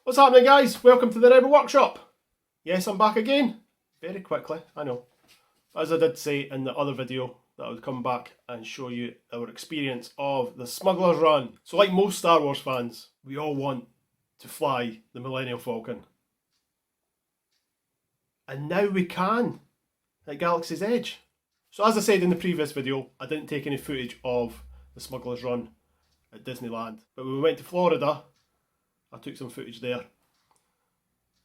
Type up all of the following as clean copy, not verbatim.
What's happening, guys? Welcome to the Rebel Workshop. Yes, I'm back again. Very quickly, I know. As I did say in the other video, that I would come back and show you our experience of the Smugglers run. So like most Star Wars fans, we all want to fly the Millennium Falcon. And now we can at Galaxy's Edge. So as I said in the previous video, I didn't take any footage of the Smugglers run at Disneyland. But when we went to Florida, I took some footage there.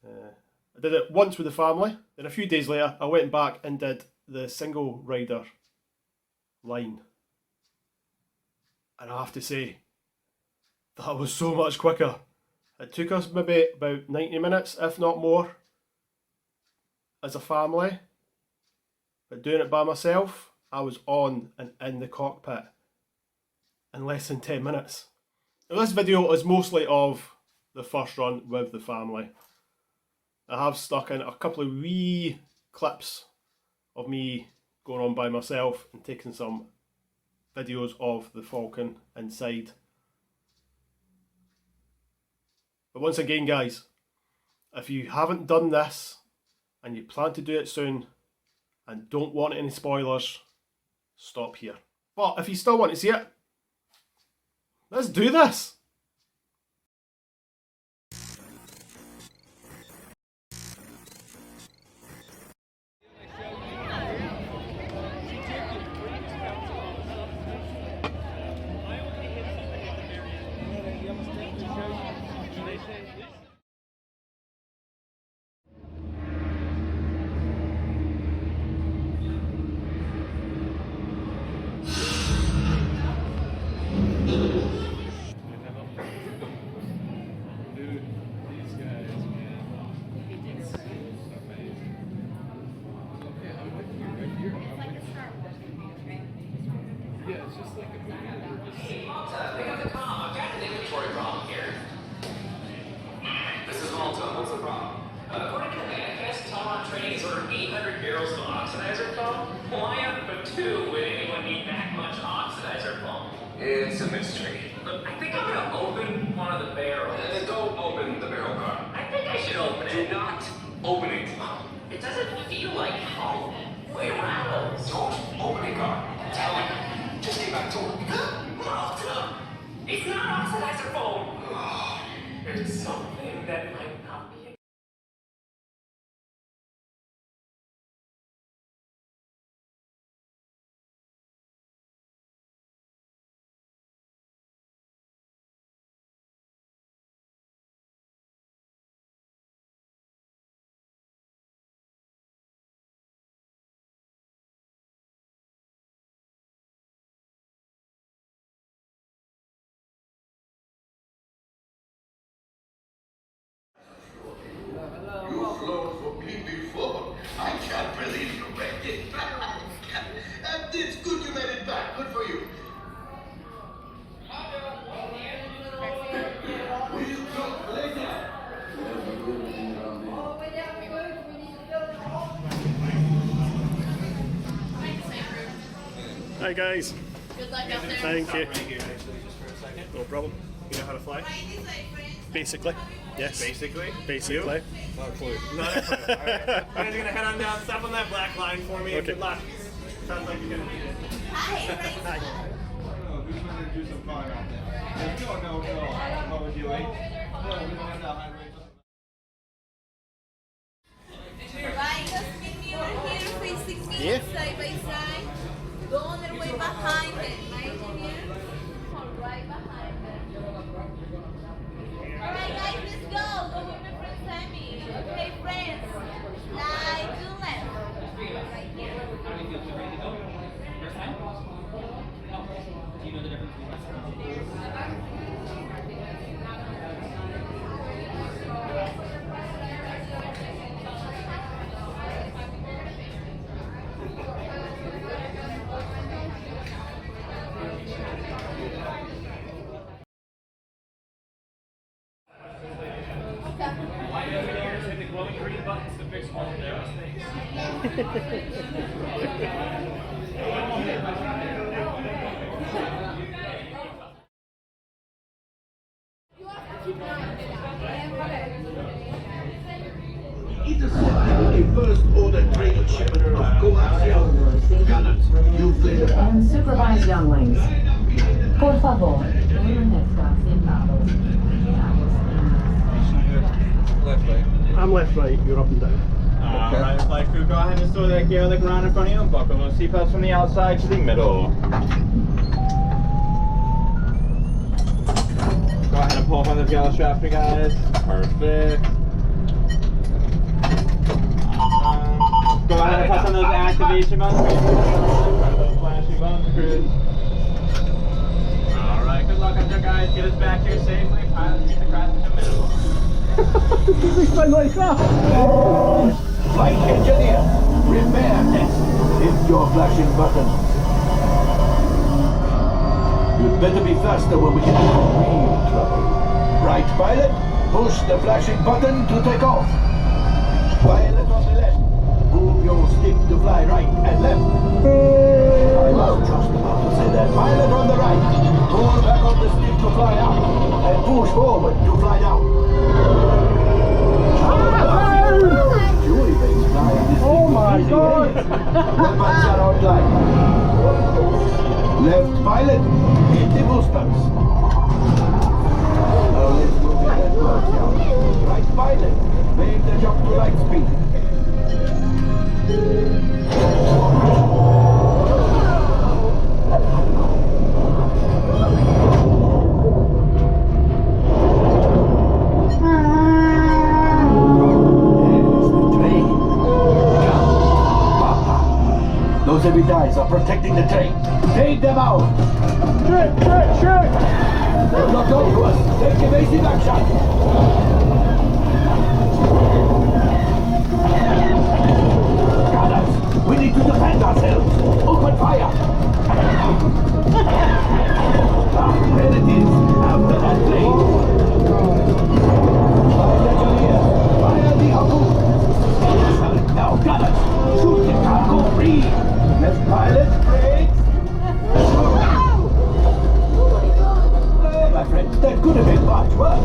I did it once with the family. Then a few days later, I went back and did the single rider line. And I have to say, that was so much quicker. It took us maybe about 90 minutes, if not more, as a family. But doing it by myself, I was on and in the cockpit in less than 10 minutes. Now this video is mostly of the first run with the family. I have stuck in a couple of wee clips of me going on by myself and taking some videos of the Falcon inside. But once again, guys, if you haven't done this and you plan to do it soon and don't want any spoilers, stop here. But if you still want to see it, let's do this! This is Walt. What's the problem? According to the manifest, Talon Training has ordered 800 barrels of oxidizer foam. Why not put 2? Would anyone need that much oxidizer foam? It's a mystery. Look, I think I'm gonna open one of the barrels. Don't open the barrel car. I think I should open it. Do not open it. It doesn't feel like home. It rattles. Don't open it, car. Tell him. Just get back to work. Walt, it's not oxidizer foam. It's something that might not be. You flown for me before. I can't believe you made it back. And it's good you made it back. Good for you. Will you come later? Hi guys. Good luck out there. Thank you. Right here, actually, just for a second. No problem. You know how to fly? Basically. Yes. Basically. Basically. Not a clue. Not a clue. All right. You guys are gonna head on down. Stop on that black line for me. Okay. Good luck. Sounds like you're gonna need it. Hi. Who's going to do some flying out there? No. What would you like? No, we don't have that high rate. Right, just meet me over here, facing me, Yeah. side by side. Go on their way behind them, right in here. Come right behind them. Alright guys, let's go. Go with my friend Sammy. Okay, friends. Slide to left. Right here. Just hit the glowing green buttons to fix all of their mistakes. You have to keep an eye on it. Intercepting a first-order trade shipment of coaxium. Gunners, you clear the path. And supervised younglings. Por favor. Left way. I'm left, right, you're up and down. Alright, flight crew, go ahead and store that gear on the ground in front of you and buckle those seatbelts from the outside to the middle. Go ahead and pull up on the yellow strap for you guys. Perfect. Go ahead and press on those activation buttons. Those flashing buttons, crews. Alright, good luck on your guys. Get us back here safely. Pilots get the crash into the middle. Flight engineer, repair test. Hit your flashing button. You'd better be faster when we get into real trouble. Right, pilot, push the flashing button to take off. Pilot on the left, move your stick to fly right and left. I was just about to say that. Pilot on the right, pull back on the stick to fly up, and push forward to fly down. Oh my God! Weapons are outlined. Left pilot, hit the boosters. Now let's move it and towards down. Right pilot, make the jump to light speed. Those heavy dies are protecting the train. Take them out! Shoot! They're not going to us. Take evasive action! Gunners, we need to defend ourselves. Open fire! There it is, after that train. Fire engineer, fire the harpoon. Now, gunners, shoot the cargo free. Left pilot, brakes. Oh my friend, that could have been much worse.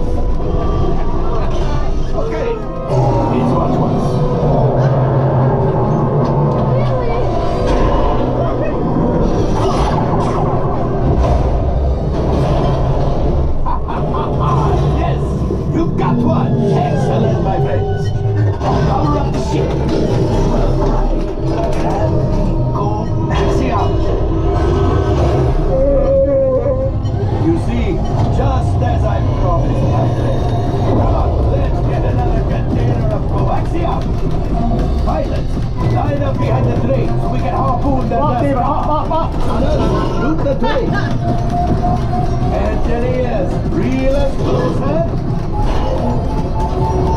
Okay, it's much worse. Yes, you've got one. Excellent, my friends. Power up the ship. You see, just as I promised, my friend. Come on, let's get another container of coaxium. Pilots, line up behind the train so we can harpoon them. Shoot the train. Engineers, reel us closer.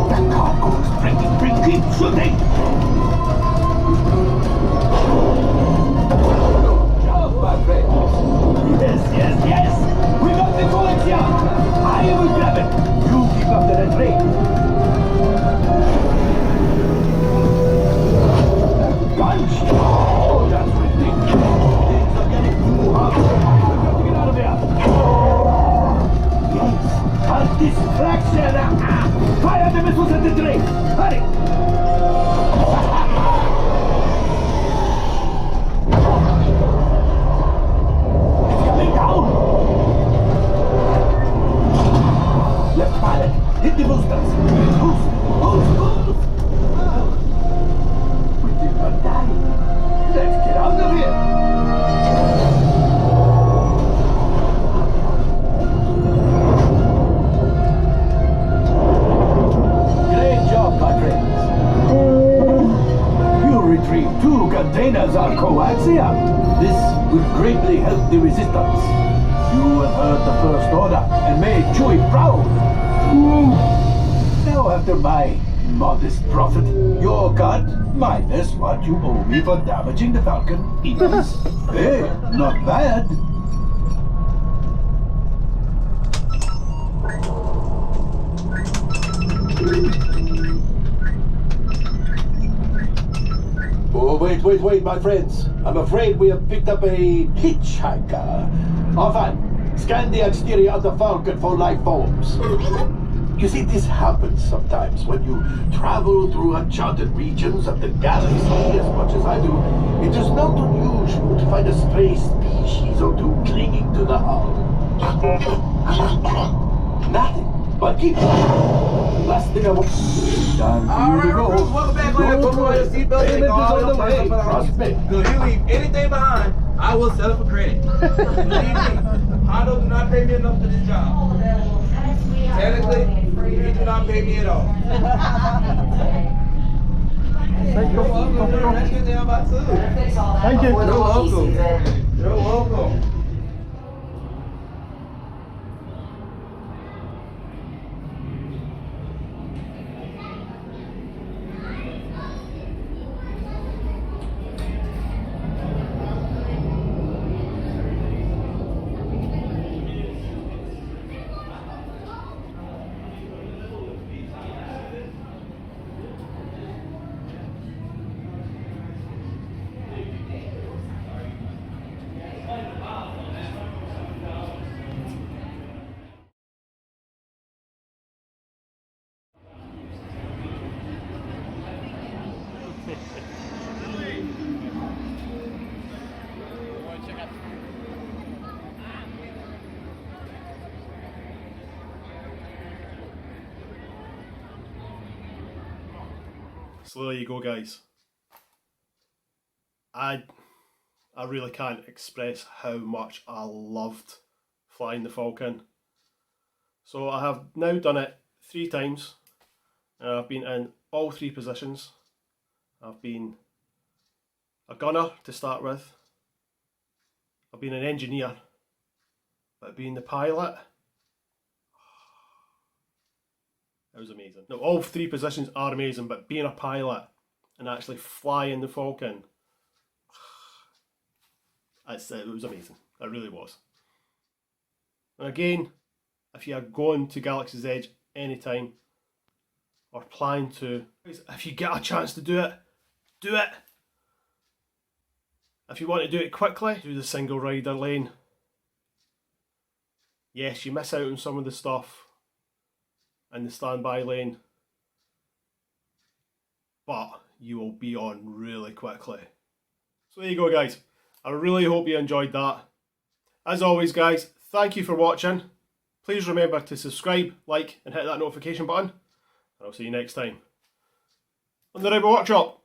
The cargo's breaking. Keep shooting. My friend. Yes! We got the coaxium! I will grab it! You keep after the train! Bunch! Oh, that's ridiculous! Things are getting too hot! We've got to get out of here! Yes! A distraction! Fire the missiles at the train! Hurry! Left pilot, hit the boosters. Boost. We did not die. Let's get out of here. Great job, my friends. You retrieved 2 containers of coaxium. This will greatly help the resistance. You have heard the First Order and made Chewie proud. Now after my modest profit, your cut minus what you owe me for damaging the Falcon equals. Hey, not bad. Oh, wait, my friends. I'm afraid we have picked up a hitchhiker. Enfin, scan the exterior of the Falcon for life forms. You see, this happens sometimes when you travel through uncharted regions of the galaxy as much as I do. It is not unusual to find a stray species or two clinging to the hull. Nothing but keep going. Last thing I want. All right, recruits, welcome back on here. Put on your seatbelt. Take all your time. Trust me. Because you leave anything behind, I will settle for credit. Believe me, Hondo do not pay me enough for this job. Technically, he do not pay me at all. You're welcome. That's good thing about too. Thank you. You're welcome. You're welcome. So there you go, guys. I really can't express how much I loved flying the Falcon. So I have now done it 3 times. I've been in all 3 positions. I've been a gunner to start with. I've been an engineer. But being the pilot, it was amazing. Now, all 3 positions are amazing, but being a pilot and actually flying the Falcon, it was amazing. It really was. And again, if you are going to Galaxy's Edge anytime, or plan to, if you get a chance to do it, do it. If you want to do it quickly, do the single rider lane. Yes, you miss out on some of the stuff in the standby lane, but you will be on really quickly. So there you go, guys. I really hope you enjoyed that. As always, guys, thank you for watching. Please remember to subscribe, like, and hit that notification button. And I'll see you next time on the Rebel Workshop.